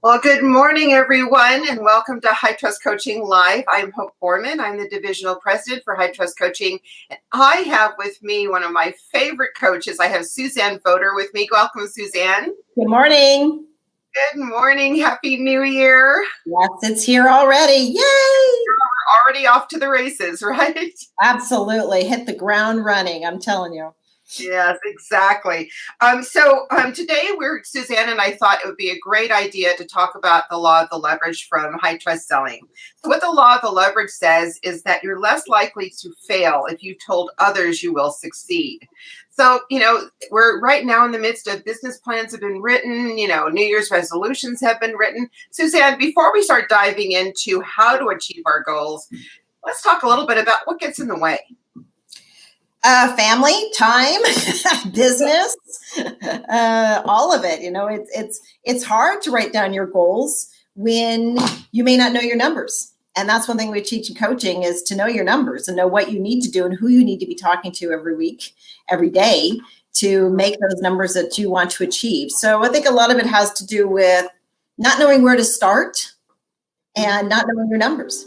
Well, good morning, everyone, and welcome to High Trust Coaching Live. I'm Hope Borman. I'm the Divisional President for High Trust Coaching. And I have with me one of my favorite coaches. I have Suzanne Voter with me. Welcome, Suzanne. Good morning. Good morning. Happy New Year. Yes, it's here already. Yay! We're already off to the races, right? Absolutely. Hit the ground running, I'm telling you. Yes, exactly. So today Suzanne and I thought it would be a great idea to talk about the law of the leverage from high trust selling. So what the law of the leverage says is that you're less likely to fail if you told others you will succeed. So, we're right now in the midst of business plans have been written, New Year's resolutions have been written. Suzanne, before we start diving into how to achieve our goals, let's talk a little bit about what gets in the way. Family, time, business, all of it. It's hard to write down your goals when you may not know your numbers. And that's one thing we teach in coaching is to know your numbers and know what you need to do and who you need to be talking to every week, every day to make those numbers that you want to achieve. So I think a lot of it has to do with not knowing where to start and not knowing your numbers.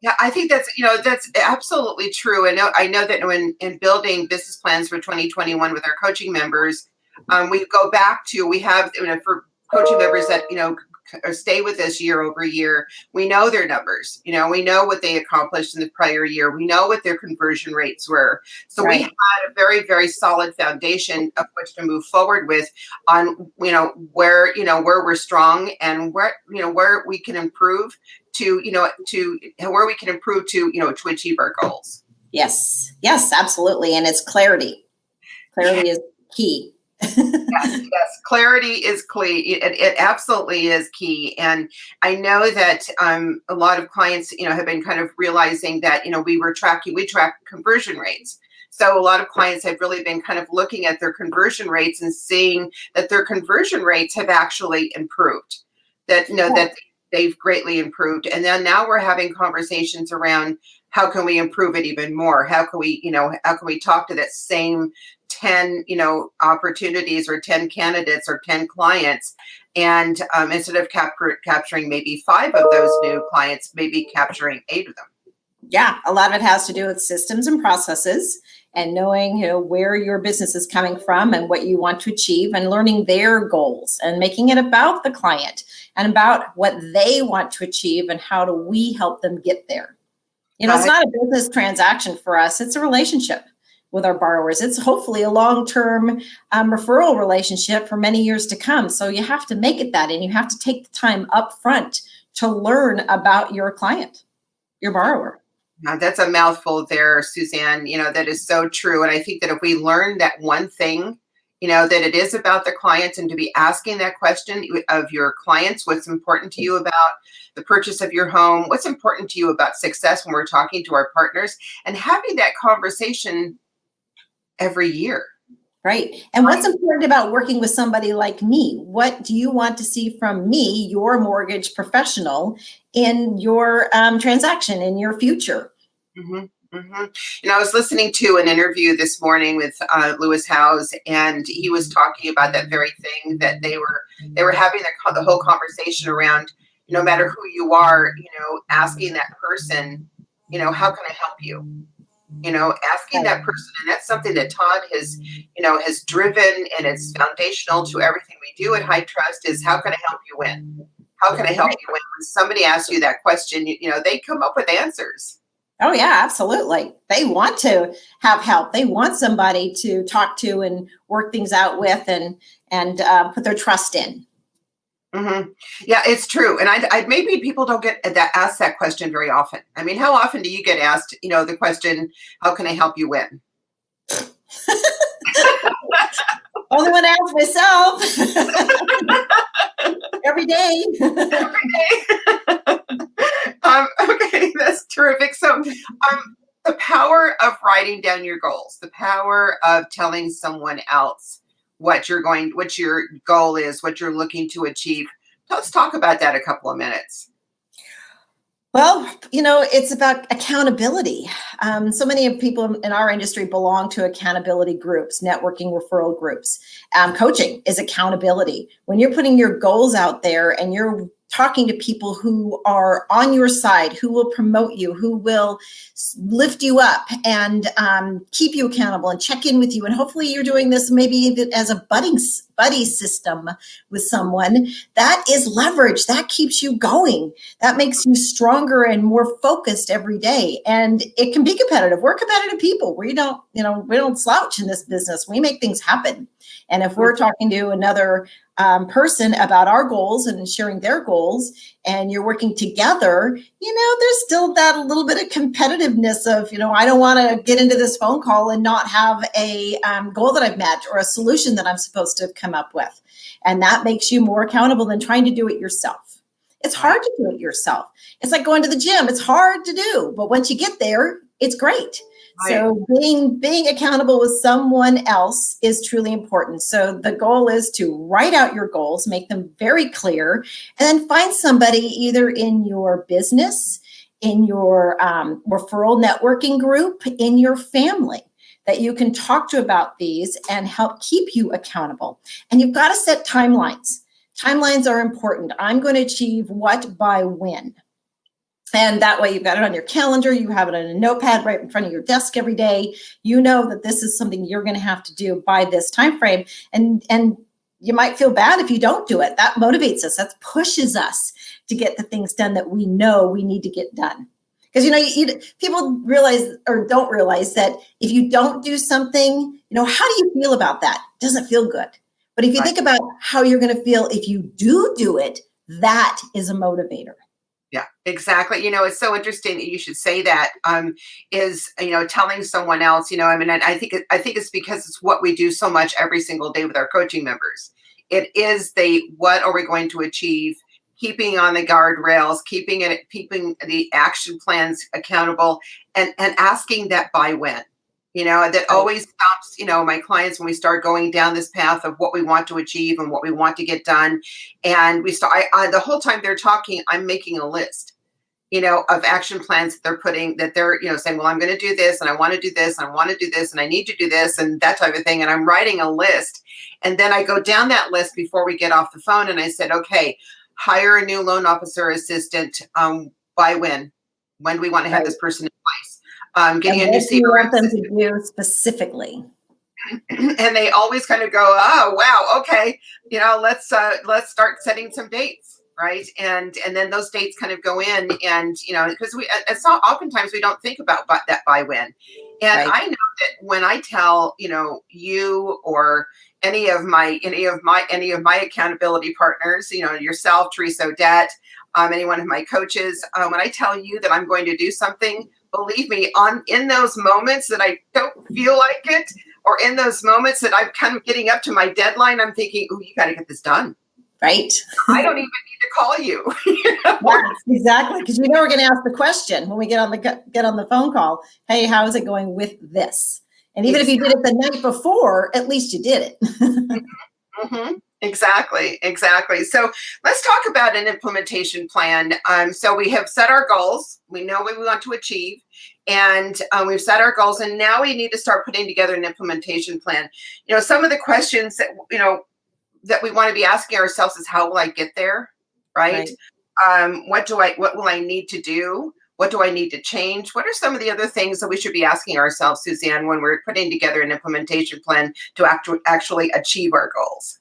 Yeah, I think that's absolutely true. And I know that in building business plans for 2021 with our coaching members, we go back to, we have, for coaching members that, stay with us year over year, we know their numbers, we know what they accomplished in the prior year. We know what their conversion rates were. So Right. We had a very, very solid foundation of which to move forward with on, where we're strong and where we can improve to where we can improve to achieve our goals. Yes, absolutely. And it's clarity. Clarity is key. Yes, clarity is key. It absolutely is key. And I know that a lot of clients, have been kind of realizing that, we track conversion rates. So a lot of clients have really been kind of looking at their conversion rates and seeing that their conversion rates have actually improved. That they've greatly improved. And then now we're having conversations around how can we improve it even more? How can we talk to that same 10, opportunities or 10 candidates or 10 clients. And instead of capturing maybe 5 of those new clients, maybe capturing 8 of them. Yeah, a lot of it has to do with systems and processes and knowing where your business is coming from and what you want to achieve and learning their goals and making it about the client and about what they want to achieve and how do we help them get there. It's not a business transaction for us. It's a relationship with our borrowers. It's hopefully a long-term referral relationship for many years to come. So you have to make it that, and you have to take the time up front to learn about your client, your borrower. Now, that's a mouthful there, Suzanne. That is so true. And I think that if we learn that one thing, that it is about the clients and to be asking that question of your clients, what's important to you about the purchase of your home, what's important to you about success when we're talking to our partners, and having that conversation every year. Right. And what's important about working with somebody like me? What do you want to see from me, your mortgage professional, in your transaction, in your future? Mm-hmm. Mm-hmm. I was listening to an interview this morning with Lewis Howes, and he was talking about that very thing, that they were having the whole conversation around, no matter who you are, asking that person, how can I help you? Asking that person, and that's something that Todd has driven, and it's foundational to everything we do at High Trust is how can I help you win? How can I help you win? When somebody asks you that question, they come up with answers. Oh yeah, absolutely. They want to have help. They want somebody to talk to and work things out with and put their trust in. Mm-hmm. Yeah, it's true. And I maybe people don't get asked that question very often. I mean, how often do you get asked, the question, how can I help you win? Only when I ask myself. Every day. Every day. Okay, that's terrific. So the power of writing down your goals, the power of telling someone else what your goal is, what you're looking to achieve. Let's talk about that a couple of minutes. Well, it's about accountability. So many of people in our industry belong to accountability groups, networking referral groups. Coaching is accountability. When you're putting your goals out there and you're talking to people who are on your side, who will promote you, who will lift you up and keep you accountable and check in with you. And hopefully you're doing this maybe even as a buddy system with someone. That is leverage. That keeps you going. That makes you stronger and more focused every day. And it can be competitive. We're competitive people. We don't slouch in this business. We make things happen. And if we're talking to another person about our goals and sharing their goals, and you're working together, there's still that a little bit of competitiveness of, I don't want to get into this phone call and not have a goal that I've met or a solution that I'm supposed to have come up with. And that makes you more accountable than trying to do it yourself. It's hard to do it yourself. It's like going to the gym. It's hard to do, but once you get there, it's great. Right. So being accountable with someone else is truly important. So the goal is to write out your goals, make them very clear, and then find somebody either in your business, in your referral networking group, in your family that you can talk to about these and help keep you accountable. And you've got to set timelines. Timelines are important. I'm going to achieve what by when. And that way you've got it on your calendar, you have it on a notepad right in front of your desk every day. You know that this is something you're going to have to do by this time frame. And you might feel bad if you don't do it. That motivates us. That pushes us to get the things done that we know we need to get done. Because, people realize or don't realize that if you don't do something, how do you feel about that? It doesn't feel good. But if you think about how you're going to feel if you do it, that is a motivator. Yeah, exactly. It's so interesting that you should say that, is, telling someone else, I think it's because it's what we do so much every single day with our coaching members. It is what are we going to achieve, keeping on the guardrails, keeping the action plans accountable and asking that by when. That always stops, my clients when we start going down this path of what we want to achieve and what we want to get done. And the whole time they're talking, I'm making a list, of action plans that they're saying, well, I'm going to do this and I want to do this and I want to do this and I need to do this and that type of thing. And I'm writing a list. And then I go down that list before we get off the phone. And I said, okay, hire a new loan officer assistant. By when? When do we want to have this person in place? Getting a new CRM. You want them to do specifically. And they always kind of go, oh, wow, okay, let's start setting some dates, right? And then those dates kind of go in, and because oftentimes we don't think about that by when. And I know that when I tell you or any of my accountability partners, yourself, Teresa Odette, any one of my coaches, when I tell you that I'm going to do something, believe me, in those moments that I don't feel like it, or in those moments that I'm kind of getting up to my deadline, I'm thinking, oh, you got to get this done. Right. I don't even need to call you. Yes, exactly. Because we're going to ask the question when we get on the phone call. Hey, how is it going with this? And even if you did it the night before, at least you did it. Mm-hmm. Exactly. So let's talk about an implementation plan. So we have set our goals. We know what we want to achieve, and we've set our goals. And now we need to start putting together an implementation plan. Some of the questions that that we want to be asking ourselves is, how will I get there? Right. What will I need to do? What do I need to change? What are some of the other things that we should be asking ourselves, Suzanne, when we're putting together an implementation plan to actually achieve our goals?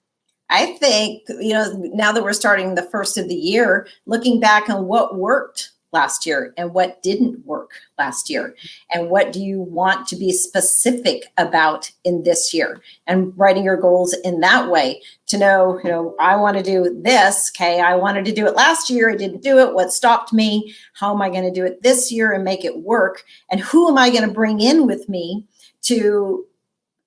I think, now that we're starting the first of the year, looking back on what worked last year and what didn't work last year, and what do you want to be specific about in this year, and writing your goals in that way to know, I want to do this. Okay. I wanted to do it last year. I didn't do it. What stopped me? How am I going to do it this year and make it work? And who am I going to bring in with me to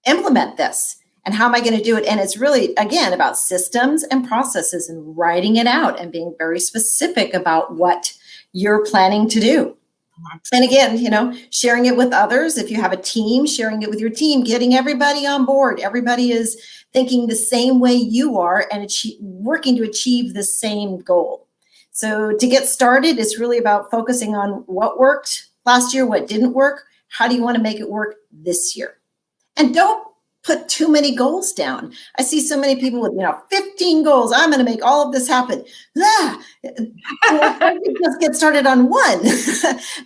implement this? And how am I going to do it? And it's really, again, about systems and processes and writing it out and being very specific about what you're planning to do. And again, sharing it with others. If you have a team, sharing it with your team, getting everybody on board. Everybody is thinking the same way you are and working to achieve the same goal. So to get started, it's really about focusing on what worked last year, what didn't work. How do you want to make it work this year? And don't put too many goals down. I see so many people with, 15 goals. I'm going to make all of this happen. Just get started on one,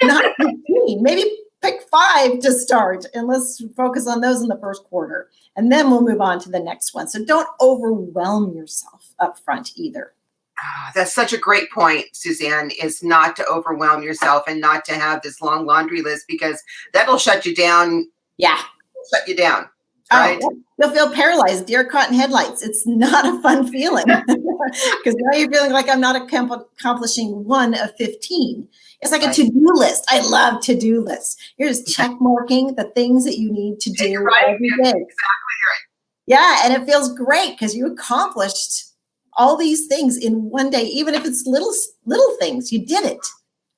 not 15. Maybe pick 5 to start, and let's focus on those in the first quarter. And then we'll move on to the next one. So don't overwhelm yourself up front either. That's such a great point, Suzanne, is not to overwhelm yourself and not to have this long laundry list, because that'll shut you down. Yeah. Shut you down. Right. Oh, you'll feel paralyzed, deer caught in headlights. It's not a fun feeling because now you're feeling like I'm not accomplishing 1 of 15. It's like a to-do list. I love to-do lists. You're just check marking the things that you need to do every day. Exactly right. Yeah, and it feels great because you accomplished all these things in one day, even if it's little things. You did it.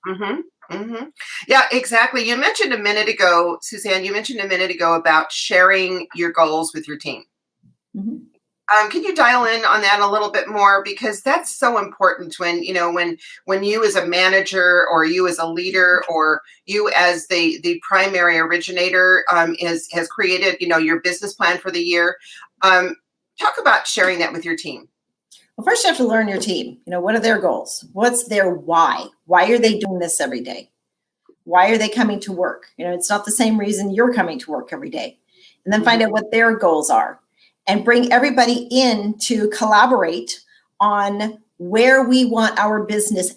Mm-hmm. Mm-hmm. Yeah, exactly. You mentioned a minute ago, Suzanne, about sharing your goals with your team. Mm-hmm. Can you dial in on that a little bit more? Because that's so important when you as a manager, or you as a leader, or you as the primary originator has created, your business plan for the year. Talk about sharing that with your team. Well, first you have to learn your team. What are their goals? What's their why? Why are they doing this every day? Why are they coming to work? It's not the same reason you're coming to work every day. And then find out what their goals are and bring everybody in to collaborate on where we want our business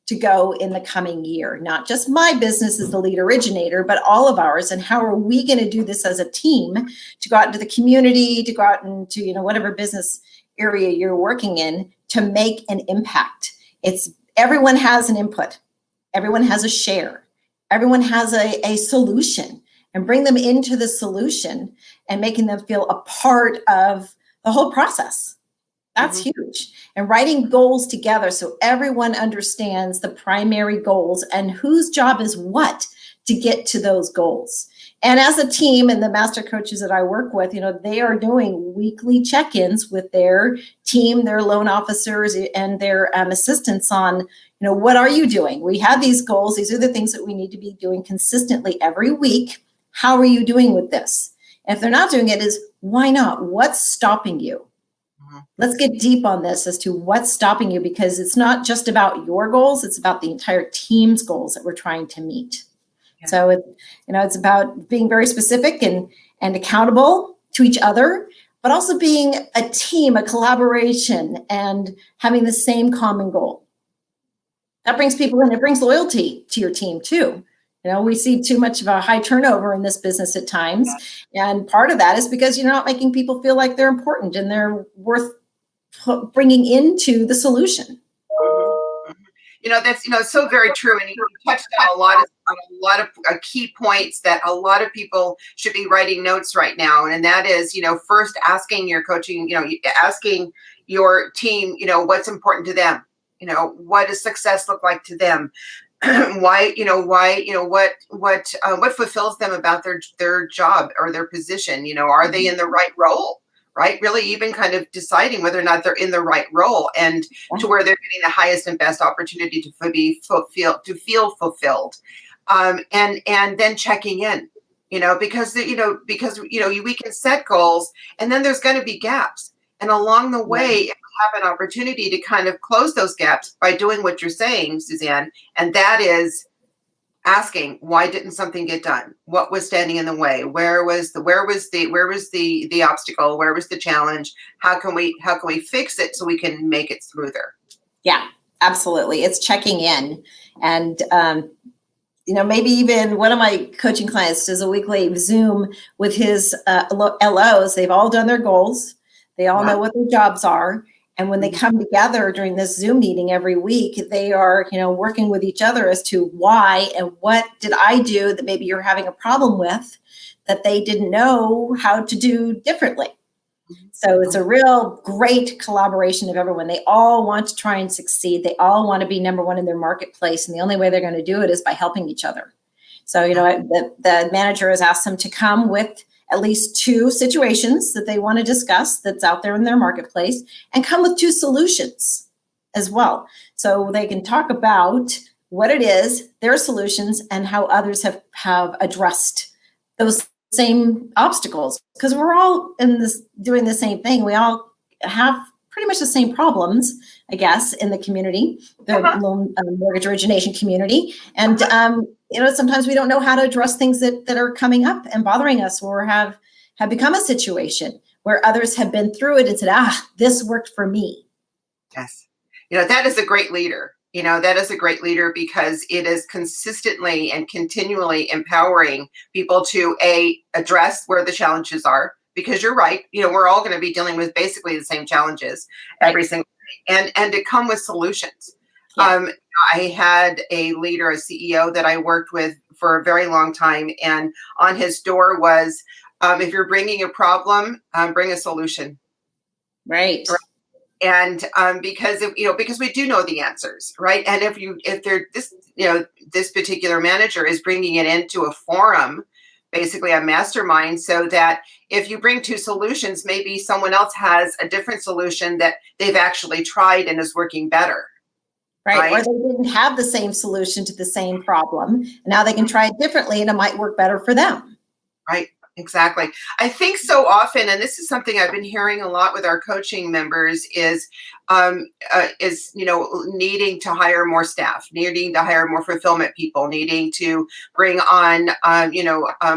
to go in the coming year. Not just my business as the lead originator, but all of ours. And how are we going to do this as a team to go out into the community, to go out into, whatever business area you're working in, to make an impact. Everyone has an input. Everyone has a share. Everyone has a solution, and bring them into the solution and making them feel a part of the whole process. That's huge. And writing goals together so everyone understands the primary goals and whose job is what to get to those goals. And as a team, and the master coaches that I work with, they are doing weekly check-ins with their team, their loan officers, and their assistants on, what are you doing? We have these goals. These are the things that we need to be doing consistently every week. How are you doing with this? And if they're not doing it, is why not? What's stopping you? Let's get deep on this as to what's stopping you, because it's not just about your goals. It's about the entire team's goals that we're trying to meet. Yeah. So it's about being very specific and accountable to each other, but also being a team, a collaboration, and having the same common goal. That brings people in. It brings loyalty to your team too. We see too much of a high turnover in this business at times. And part of that is because you're not making people feel like they're important and they're worth bringing into the solution. That's so very true. And you touched on a lot of key points that a lot of people should be writing notes right now. And that is, first asking your coaching, asking your team, what's important to them. What does success look like to them? What fulfills them about their job or their position? Are they in the right role? Right? Really even kind of deciding whether or not they're in the right role, and to where they're getting the highest and best opportunity to feel fulfilled. And then checking in, because we can set goals, and then there's going to be gaps. And along the way, if we have an opportunity to kind of close those gaps by doing what you're saying, Suzanne, and that is asking, why didn't something get done? What was standing in the way? Where was the obstacle? Where was the challenge? How can we fix it so we can make it smoother? Yeah, absolutely. It's checking in. And maybe even one of my coaching clients does a weekly Zoom with his LOs. They've all done their goals. They all know what their jobs are. And when they come together during this Zoom meeting every week, they are, working with each other as to why and what did I do that maybe you're having a problem with that they didn't know how to do differently. So it's a real great collaboration of everyone. They all want to try and succeed. They all want to be number one in their marketplace. And the only way they're going to do it is by helping each other. So, the manager has asked them to come with at least 2 situations that they want to discuss that's out there in their marketplace, and come with 2 solutions. as well. So they can talk about what it is, their solutions, and how others have addressed those same obstacles. Because we're all in this doing the same thing. We all have pretty much the same problems, I guess, in the community, the loan mortgage origination community. And sometimes we don't know how to address things that are coming up and bothering us, or have become a situation where others have been through it and said, this worked for me. Yes. That is a great leader. That is a great leader, because it is consistently and continually empowering people to address where the challenges are, because you're right. We're all going to be dealing with basically the same challenges every single day, and to come with solutions. Yeah. I had a leader, a CEO that I worked with for a very long time, and on his door was, if you're bringing a problem, bring a solution. Right. And because we do know the answers, right? And if this particular manager is bringing it into a forum, basically a mastermind, so that if you bring two solutions, maybe someone else has a different solution that they've actually tried and is working better. Right. Or they didn't have the same solution to the same problem, and now they can try it differently, and it might work better for them. Right. Exactly. I think so often, and this is something I've been hearing a lot with our coaching members, is needing to hire more staff, needing to hire more fulfillment people, needing to bring on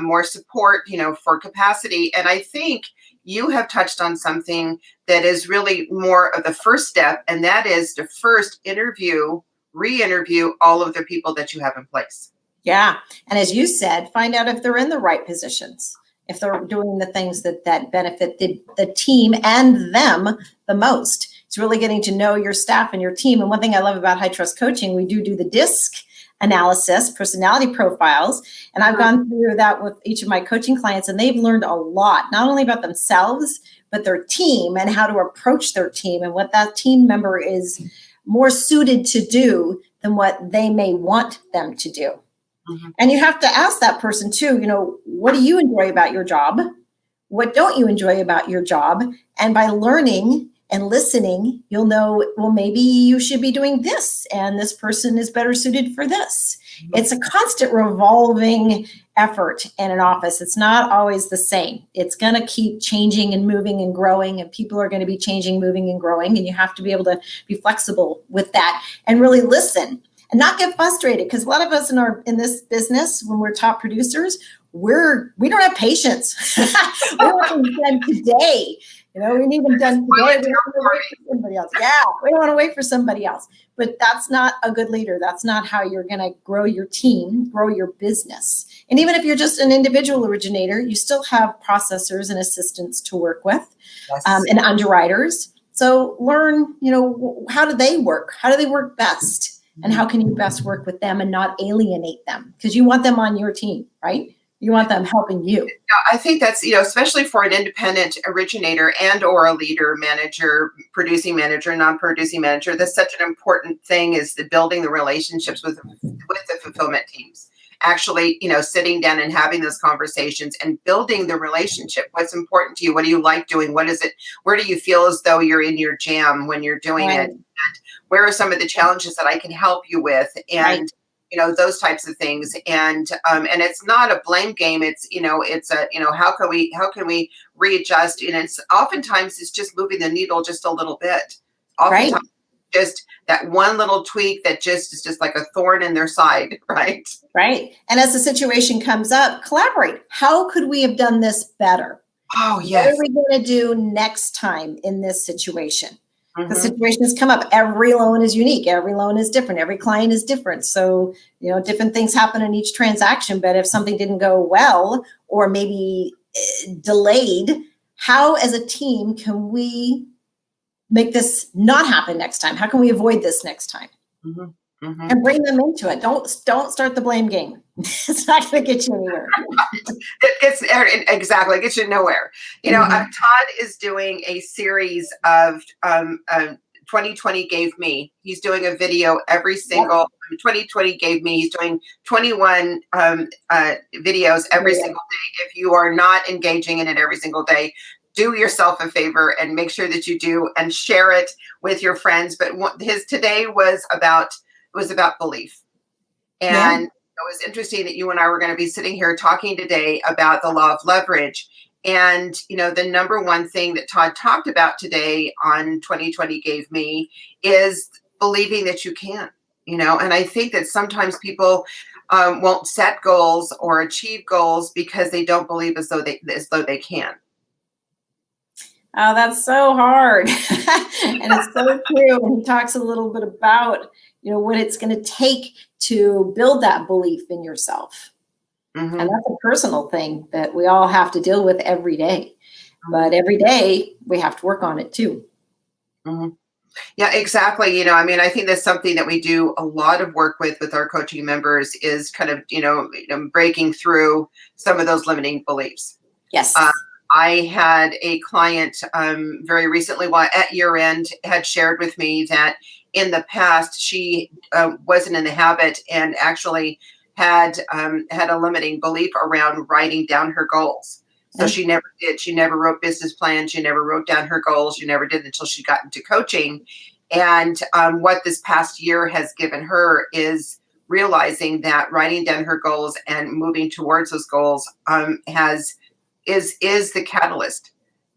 more support, for capacity. And I think you have touched on something that is really more of the first step, and that is to first re-interview all of the people that you have in place. Yeah. And as you said, find out if they're in the right positions, if they're doing the things that benefit the team and them the most. It's really getting to know your staff and your team. And one thing I love about high trust coaching, we do the DISC analysis, personality profiles. And I've gone through that with each of my coaching clients, and they've learned a lot, not only about themselves, but their team and how to approach their team and what that team member is more suited to do than what they may want them to do. Mm-hmm. And you have to ask that person too, what do you enjoy about your job? What don't you enjoy about your job? And by learning and listening, you'll know, well, maybe you should be doing this, and this person is better suited for this. Mm-hmm. It's a constant revolving effort in an office. It's not always the same. It's going to keep changing and moving and growing, and people are going to be changing, moving, and growing. And you have to be able to be flexible with that and really listen. And not get frustrated, because a lot of us in this business, when we're top producers, we don't have patience. We want them done today. We need them done today. We don't want to wait for somebody else. Yeah, we don't want to wait for somebody else. But that's not a good leader. That's not how you're going to grow your team, grow your business. And even if you're just an individual originator, you still have processors and assistants to work with, yes. And underwriters. So learn, how do they work? How do they work best? And how can you best work with them and not alienate them? Because you want them on your team, right? You want them helping you. I think that's, especially for an independent originator and or a leader, manager, producing manager, non-producing manager, that's such an important thing, is the building the relationships with the fulfillment teams. Actually, sitting down and having those conversations and building the relationship. What's important to you? What do you like doing? What is it? Where do you feel as though you're in your jam when you're doing it? And where are some of the challenges that I can help you with? And, those types of things. And it's not a blame game. It's, how can we readjust? And oftentimes it's just moving the needle just a little bit. Oftentimes just that one little tweak that just is just like a thorn in their side, right? Right. And as the situation comes up, collaborate. How could we have done this better? Oh, yes. What are we going to do next time in this situation? Mm-hmm. The situation has come up. Every loan is unique. Every loan is different. Every client is different. So, different things happen in each transaction. But if something didn't go well, or maybe delayed, how as a team can we make this not happen next time? How can we avoid this next time? Mm-hmm. Mm-hmm. And bring them into it. Don't start the blame game. It's not going to get you anywhere. It gets you nowhere. Todd is doing a series of 2020 Gave Me. He's doing a video every single 2020 Gave Me. He's doing 21 videos every single day. If you are not engaging in it every single day, do yourself a favor and make sure that you do and share it with your friends. But his today was about belief. Yeah. And it was interesting that you and I were going to be sitting here talking today about the law of leverage. And, the number one thing that Todd talked about today on 2020 Gave Me is believing that you can, and I think that sometimes people won't set goals or achieve goals because they don't believe as though they can. Oh, that's so hard. And it's so true. And he talks a little bit about, what it's going to take to build that belief in yourself. Mm-hmm. And that's a personal thing that we all have to deal with every day. But every day we have to work on it too. Mm-hmm. Yeah, exactly. I think that's something that we do a lot of work with our coaching members is kind of, breaking through some of those limiting beliefs. Yes. I had a client very recently, at year end, had shared with me that in the past she wasn't in the habit and actually had a limiting belief around writing down her goals. So she never did. She never wrote business plans. She never wrote down her goals. She never did until she got into coaching. And what this past year has given her is realizing that writing down her goals and moving towards those goals is the catalyst,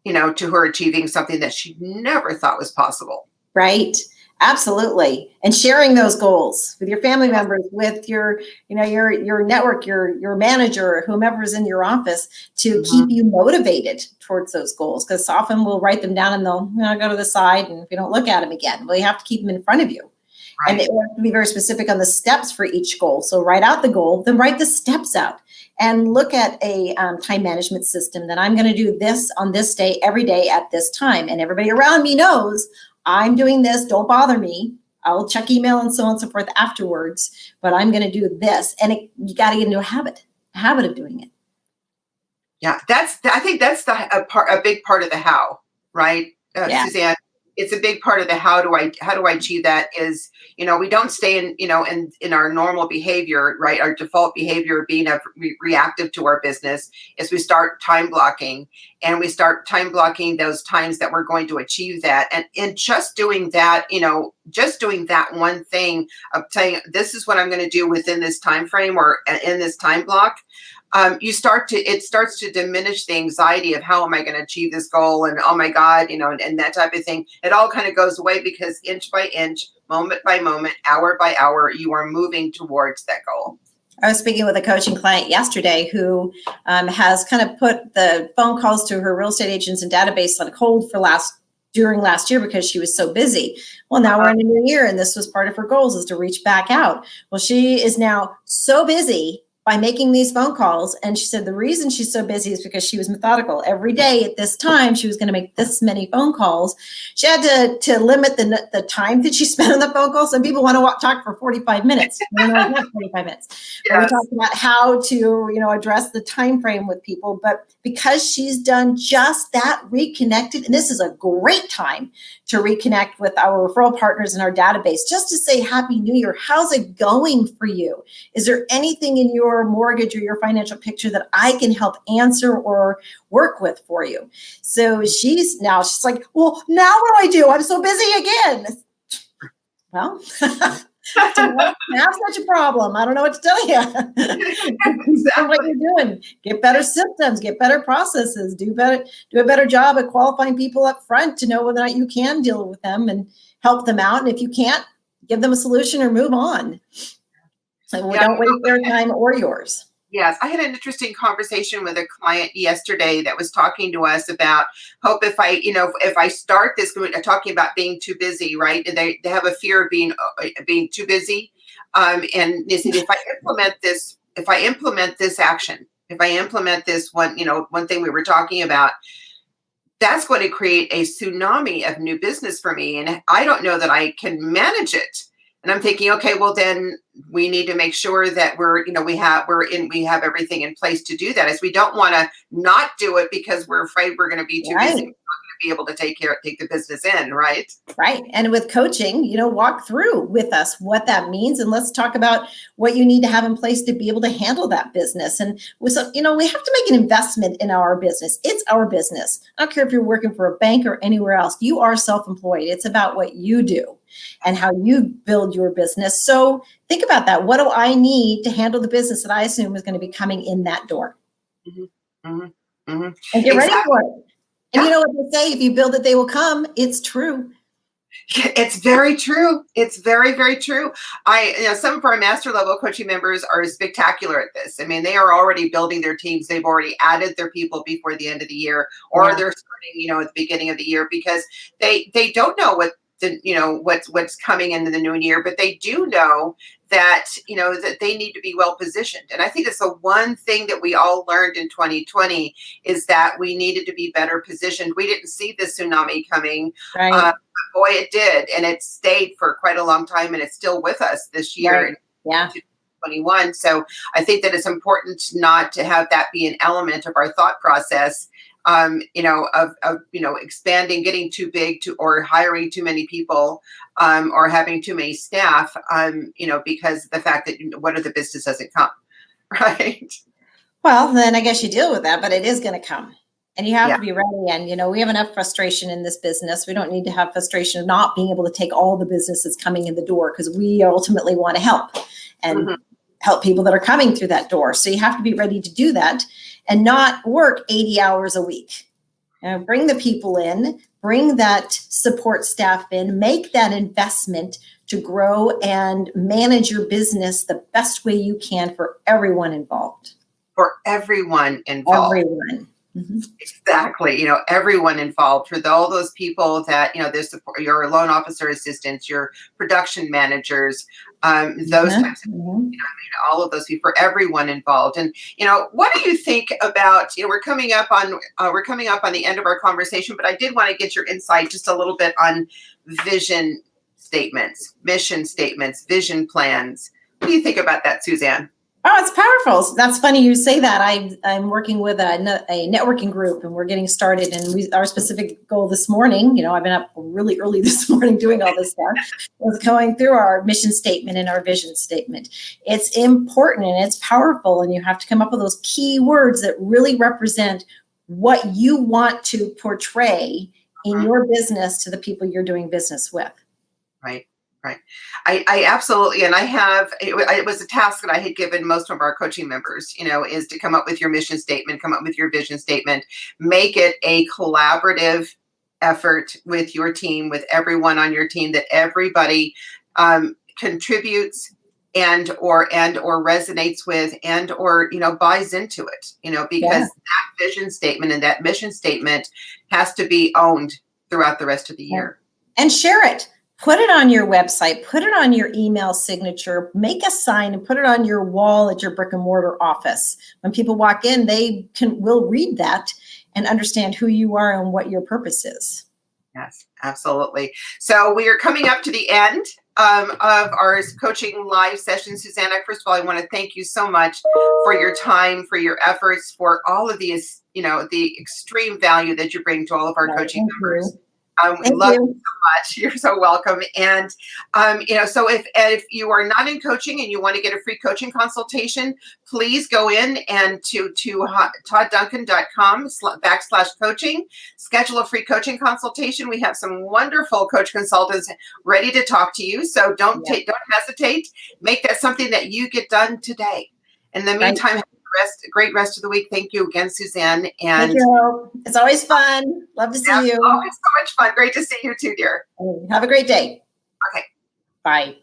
to her achieving something that she never thought was possible. Right. Absolutely. And sharing those goals with your family members, with your network, your manager, whomever is in your office to keep you motivated towards those goals. Because often we'll write them down and they'll go to the side and we don't look at them again. Well, you have to keep them in front of you. Right. And it have to be very specific on the steps for each goal. So write out the goal, then write the steps out and look at a time management system that I'm going to do this on this day, every day at this time. And everybody around me knows I'm doing this. Don't bother me. I'll check email and so on and so forth afterwards, but I'm going to do this. And you got to get into a habit of doing it. Yeah, I think that's a big part of the how, right, Suzanne? It's a big part of the how do I achieve that is, we don't stay in our normal behavior, right? Our default behavior being reactive to our business is we start time blocking those times that we're going to achieve that. And in just doing that, just doing that one thing of saying, this is what I'm going to do within this time frame or in this time block. It starts to diminish the anxiety of how am I going to achieve this goal and oh my God, and that type of thing. It all kind of goes away because inch by inch, moment by moment, hour by hour, you are moving towards that goal. I was speaking with a coaching client yesterday who has kind of put the phone calls to her real estate agents and database on hold during last year because she was so busy. Well, now we're in a new year and this was part of her goals is to reach back out. Well, she is now so busy by making these phone calls. And she said the reason she's so busy is because she was methodical. Every day at this time, she was going to make this many phone calls. She had to limit the time that she spent on the phone call. Some people want to talk for 45 minutes. We don't have 45 minutes. Yes. We talked about how to, address the time frame with people. But because she's done just that, reconnected, and this is a great time to reconnect with our referral partners in our database, just to say Happy New Year. How's it going for you? Is there anything in your mortgage or your financial picture that I can help answer or work with for you? So she's like, well, now what do I do? I'm so busy again. Well, to have such a problem, I don't know what to tell you. Exactly. What you're doing. Get better systems, get better processes, do a better job at qualifying people up front to know whether or not you can deal with them and help them out. And if you can't, give them a solution or move on. So don't waste their time or yours. Yes, I had an interesting conversation with a client yesterday that was talking to us about hope if I start this, talking about being too busy, right? And they have a fear of being too busy. And they said, if I implement this action, if I implement this one thing we were talking about, that's going to create a tsunami of new business for me. And I don't know that I can manage it. And I'm thinking, okay, well then we need to make sure that we have everything in place to do that. As we don't want to not do it because we're afraid we're going to be too busy talking be able to take the business in, right? Right. And with coaching, walk through with us what that means. And let's talk about what you need to have in place to be able to handle that business. And we have to make an investment in our business. It's our business. I don't care if you're working for a bank or anywhere else. You are self-employed. It's about what you do and how you build your business. So think about that. What do I need to handle the business that I assume is going to be coming in that door? Mm-hmm. Mm-hmm. Mm-hmm. And get ready for it. And you know what they say, if you build it, they will come. It's true. It's very true. It's very, very true. Some of our master level coaching members are spectacular at this. I mean, they are already building their teams. They've already added their people before the end of the year, or they're starting, at the beginning of the year, because they don't know what's coming into the new year, but they do know that, that they need to be well positioned. And I think it's the one thing that we all learned in 2020 is that we needed to be better positioned. We didn't see the tsunami coming. Right. Boy, it did. And it stayed for quite a long time, and it's still with us this year. Right. Yeah. 2021. So I think that it's important not to have that be an element of our thought process, of expanding, getting too big or hiring too many people, or having too many staff, because the fact that what if the business doesn't come, right? Well, then I guess you deal with that, but it is going to come. And you have to be ready. And, we have enough frustration in this business. We don't need to have frustration of not being able to take all the business that's coming in the door, because we ultimately want to help and help people that are coming through that door. So you have to be ready to do that and not work 80 hours a week. Bring the people in, bring that support staff in, make that investment to grow and manage your business the best way you can for everyone involved. For everyone involved. Everyone. Mm-hmm. Exactly. Everyone involved, for all those people that, there's your loan officer assistants, your production managers, those types of people, all of those people, for everyone involved. And, what do you think about, we're coming up on the end of our conversation, but I did want to get your insight just a little bit on vision statements, mission statements, vision plans. What do you think about that, Suzanne? Oh, it's powerful. That's funny you say that. I'm working with a networking group, and we're getting started. And our specific goal this morning, I've been up really early this morning doing all this stuff, was going through our mission statement and our vision statement. It's important and it's powerful, and you have to come up with those key words that really represent what you want to portray in your business to the people you're doing business with. Right. Right. I absolutely. And it was a task that I had given most of our coaching members, is to come up with your mission statement, come up with your vision statement, make it a collaborative effort with your team, with everyone on your team, that everybody contributes and or resonates with or buys into it, because that vision statement and that mission statement has to be owned throughout the rest of the year. And share it. Put it on your website, put it on your email signature, make a sign and put it on your wall at your brick and mortar office. When people walk in, will read that and understand who you are and what your purpose is. Yes, absolutely. So we are coming up to the end of our coaching live session. Suzanne, first of all, I want to thank you so much for your time, for your efforts, for all of these, the extreme value that you bring to all of our coaching members. We love you so much. You're so welcome. And, so if you are not in coaching and you want to get a free coaching consultation, please go in and to toddduncan.com/coaching, schedule a free coaching consultation. We have some wonderful coach consultants ready to talk to you. So don't hesitate. Make that something that you get done today. In the meantime, great rest of the week. Thank you again, Suzanne. And thank you. It's always fun. Love to see you. Always so much fun. Great to see you too, dear. Have a great day. Okay. Bye.